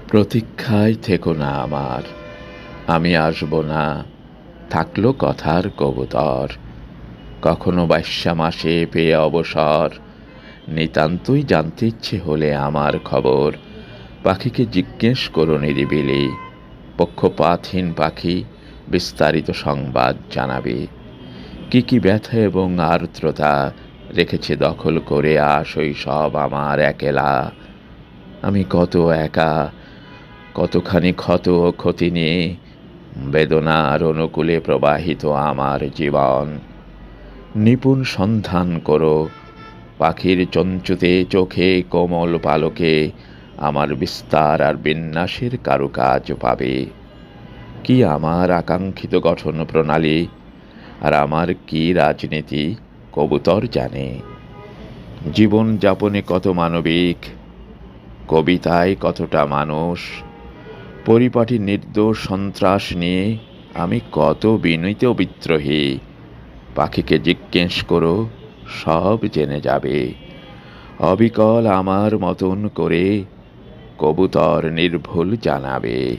প্রতীক্ষায় থেকো না আমার, আমি আসব না, থাকলো কথার কবুতর। কখনো বাইশা মাসে পেয়ে অবসর, নিতান্তই জানতে ইচ্ছে হলে আমার খবর। পাখিকে জিজ্ঞেস করো নিরিবিলি, পক্ষপাতহীন পাখি বিস্তারিত সংবাদ জানাবে। কি কি ব্যথা এবং আর্দ্রতা রেখেছে দখল করে শৈশব আমার একেলা। আমি কত একা, কতখানি ক্ষত ও ক্ষতি নিয়ে বেদনার অনুকূলে প্রবাহিত আমার জীবন। নিপুণ সন্ধান করো, পাখির চঞ্চুতে চোখে কোমল পালকে আমার বিস্তার আর বিন্যাসের কারুকাজ পাবে। কি আমার আকাঙ্ক্ষিত গঠন প্রণালী, আর আমার কি রাজনীতি কবুতর জানে। জীবন যাপনে কত মানবিক, কবিতায় কতটা মানুষ, পরিপাটি নির্দোষ সন্ত্রাস নিয়ে আমি কত বিনীত বিদ্রোহী। পাখিকে জিজ্ঞেস করো, সব জেনে যাবে। অবিকল আমার মতন করে কবুতর নির্ভুল জানাবে।